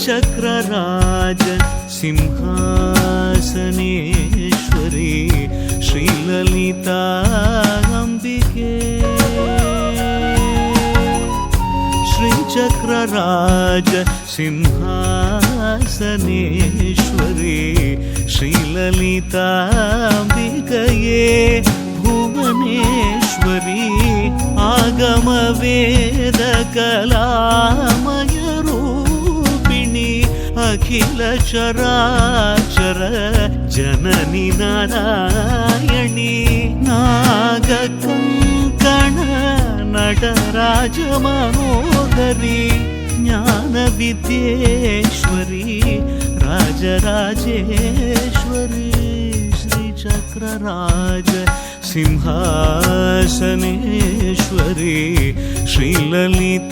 श्रीचक्रराज सिंहासनेश्वरी श्रीललिता अम्बिके श्रीचक्रराज सिंहासनेश्वरी श्रीललिताम्बिकये भुवनेश्वरी आगमवेदकलामय रूपिणी अखिल चराचर जननी नारायणी नागकङ्कण नटराज मनोहरी ज्ञानविद्येश्वरी राजराजेश्वरी श्रीचक्रराज सिंहासनेश्वरी श्रीललिताम्बिकये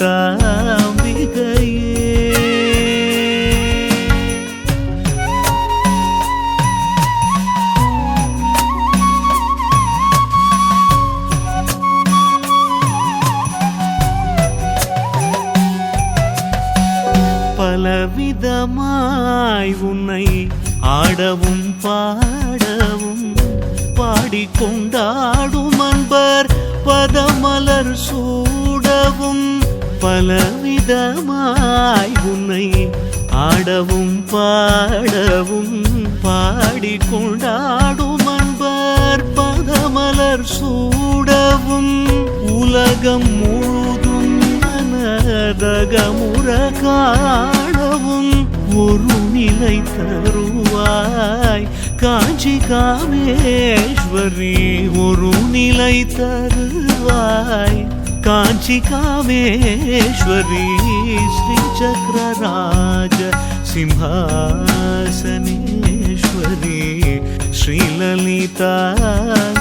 பலவிதமாய் உன்னை ஆடவும் பாடவும் பாடிக்கொண்டாடும் அன்பர் பதமலர் சூடவும் பலவிதமாய் உன்னை ஆடவும் பாடவும் பாடிக்கொண்டாடும் அன்பர் பதமலர் சூடவும் உலகம் முழுதும் மனதகமுற காணவும் ஒரு நிலை தருவாய் காஞ்சி காமேஸ்வரி ஒரு நிலை தருவாய் காஞ்சி காமேஸ்வரி श्रीचक्रराज सिंहासनेश्वरी श्रीललिता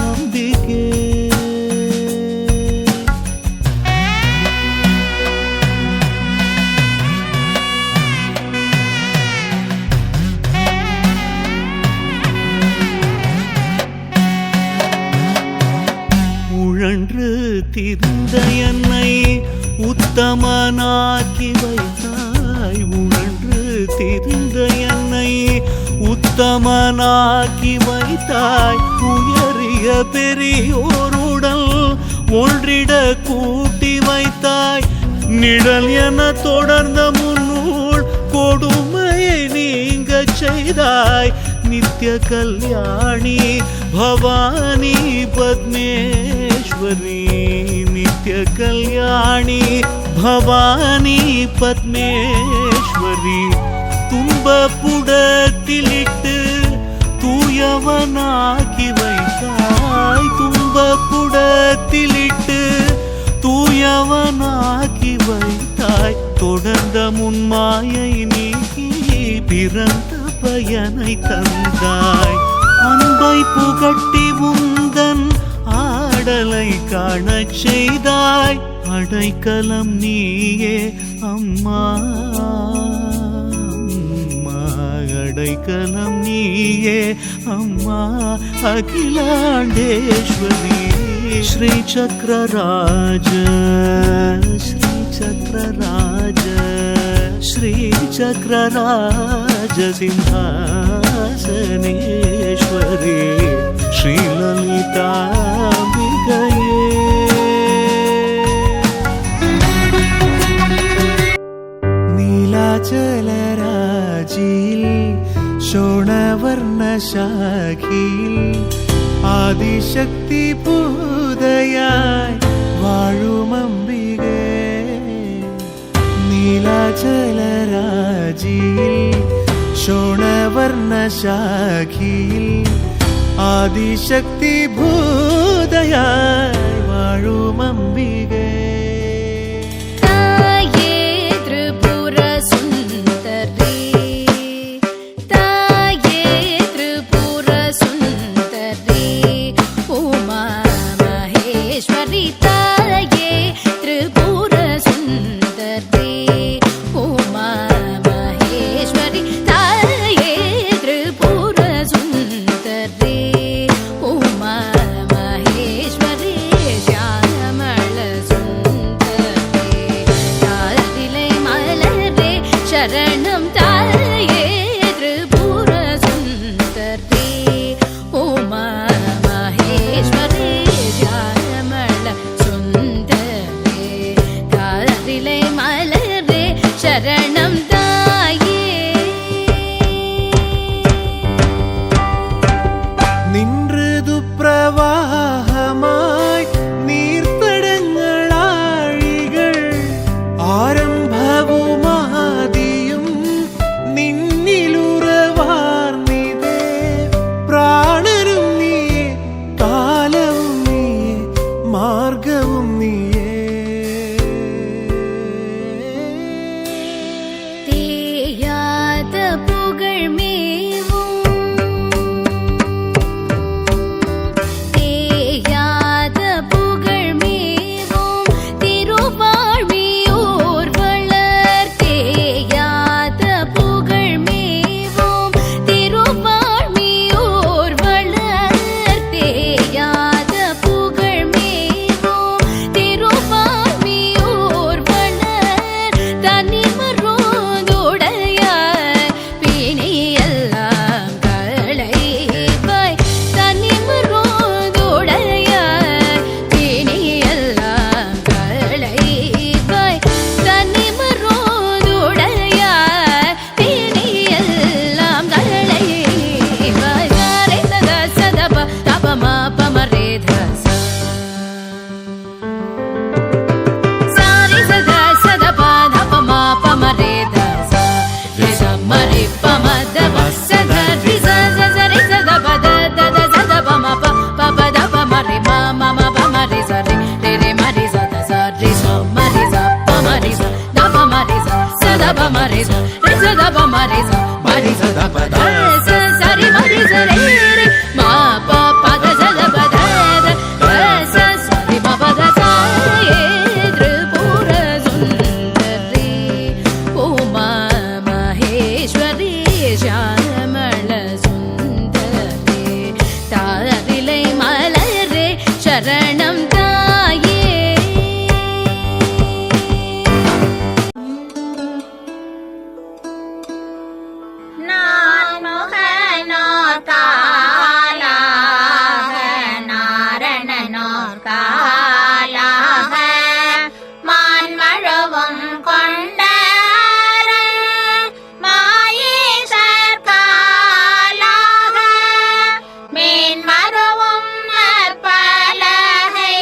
अम्बिके உழன்று திரிந்த என்னை உத்தமனாக்கி வைத்தாய் உழன்று திரிந்த என்னை உத்தமனாக்கி வைத்தாய் உயரிய பெரியோருடல் ஒன்றிட கூட்டி வைத்தாய் நிழல் என தொடர்ந்த முன்னூல் கொடுமையை நீங்க செய்தாய் நித்ய கல்யாணி भवानी पद्मेश्वरी नित्य कल्याणी भवानी पद्मेश्वरी துன்பப்புடத்திலிட்டு தூயவனாக்கி வைத்தாய் துன்பப்புடத்திலிட்டு தூயவனாக்கி வைத்தாய் தொடர்ந்த முன்மாயை நீக்கி பிறந்த பயனை தந்தாய் அன்பை புகட்டி உந்தன் ஆடலை காணச் செய்தாய் அடைக்கலம் நீயே அம்மா அடைக்கலம் நீயே அம்மா அகிலாண்டேஸ்வரி श्रीचक्रराज श्रीचक्रराज श्रीचक्रराज सिंहासनेश्वरी श्रीललिताम्बिकये नीलाचलराजिल शोणवर्णशाखिल आदिशक्ति पूदयाय वाळुमम्बिगे नीलाचलराजिल शोणवर्णशाखिल आदिशक्ति भूदयाय वाळुमम्बिगे शरणं மார்க்கവും நீயே. தேயாத புகழ் மேவும் தேயாத புகழ் மேவும் திருவாழ்வியோர் வளர். தேயாத புகழ் மேவும் திருவாழ்வியோர் வளர். தேயாத புகழ் மேவும் திருவாழ்வியோர் வளர். தனிமரோதுடைய பிணியெல்லாம் களைவாய். தனிமரோதுடைய பிணியெல்லாம் களைவாய். தனிமரோதுடைய பிணியெல்லாம் களைவாய். சாரே சதா சதப தபமா பமரேத சாரி சதா சதப தபமா பமரேத ரிஷமரி பமதப சத ரிஷ சரி சதப தத சதப மப பப தப மரி மம பமரி சரி ரே மரி சத சரி ஷமரி ச பமரி ச தப மரி ச சதப மரி ச ரி சதப மரி ச மரி சதப த சரி மரி சரி ரே மா ப பத சதப த த சரி மப த சாயே திரிபுர சுந்தரி உமா மகேஸ்வரி ஷாமள சுந்தரி தாரிலை மலரே சரணம் தாயே. நான்முகனோர் காலாக நாரணனோர் காலாக மான்மழுவும் கொண்ட மாயேசர் காலாக மேன்மருவும் நற்பலகை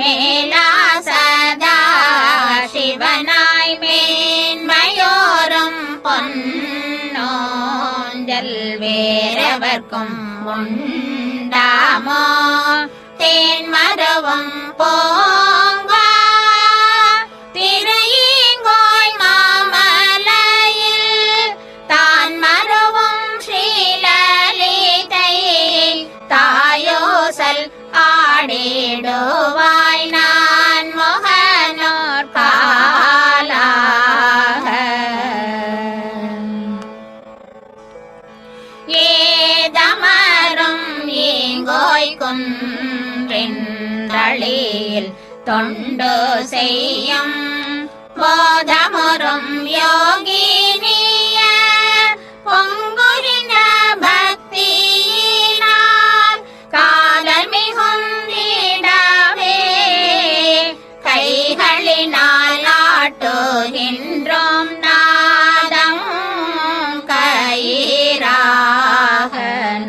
மேலா சதா சிவனாய் மேன்மையோரும் பொன்னோஞ்சல் வேறவர்க்கும் உண்டாமோ தேன்மருவும் போங்க திரையீங்கோய் மாமலையில் தான் மருவும் ஸ்ரீலலிதை தாயோசல் ஆடிடுவாய் நான் முகனோர் காலாக. ஏதமரும் ஈங்கோய் குன்றின் தளியில் தொண்டு செய்யும் போதமுறும் யோகினிய பொங்குரின பக்தியினால் காதல் மிகுந்திடவே கைகளினால் ஆட்டுகின்றோம் நாதம் கயிறாக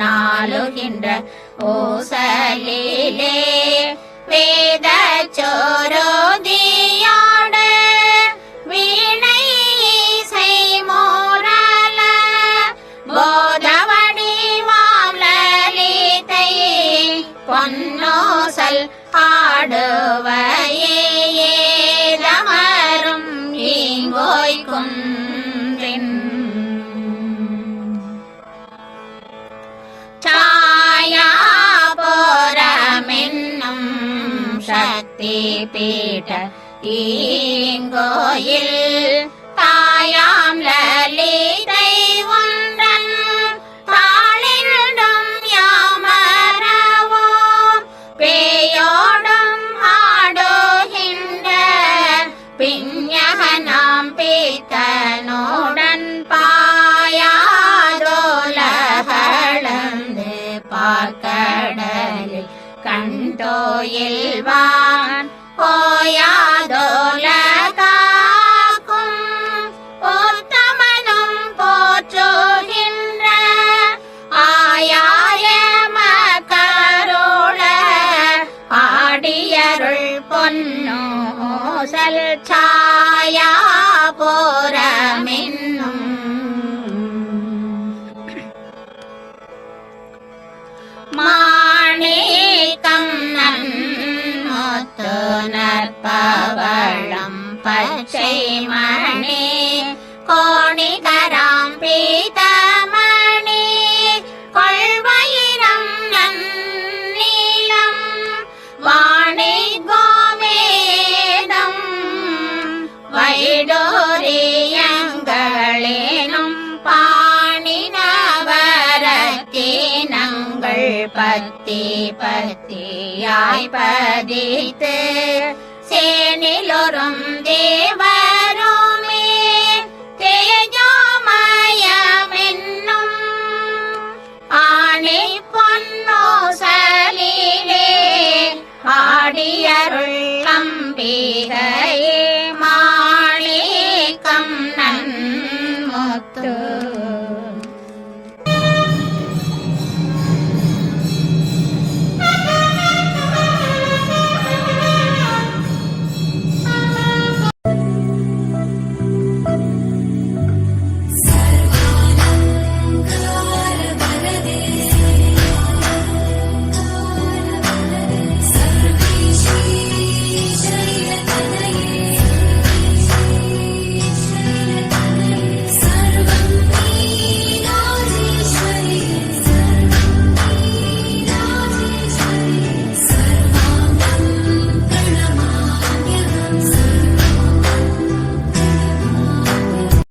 நாளுகின்ற ஓசலிலே வேத சோரோதியோடு வீணை இசை மோரல போதவடி மாமலலிதை பொன்னோசல் ஆடுவையே ஏதமரும் ஈங்கோய் குன்றின் சாயாபுரமென்னும் சக்தி பீட ஈங்கோயில் தாயாம் லலிதை ஒன்றன் தாளினும் யாமரவோம் பேயோடும் ஆடுகின்ற பிஞகனாம் பீத்தனுடன் பாயாதோலகளந்து பார்க்கடலில் கண்டோயில்வான் போயாதோல காக்கும் உத்தமனும் போற்றுகின்ற ஆயாய மக்கருள ஆடியருள் பொன்னோசல் சாயாபுரமென்னும் மாணிக்கம் நன்முத் பவளம் பச்சை மணி கோணிகராம் பீதமணி கொள்வயிரம் நன்னீலம் வாணி கோமேதம் வைடூரியங்களேனும் பாணினவரத்தினங்கள் பத்தி பத்தியாய் பதித்து சேனிலொரும் தேவருமே தேஜோமயமென்னும் ஆணி பொன்னோசலிலே ஆடியருள் அம்பி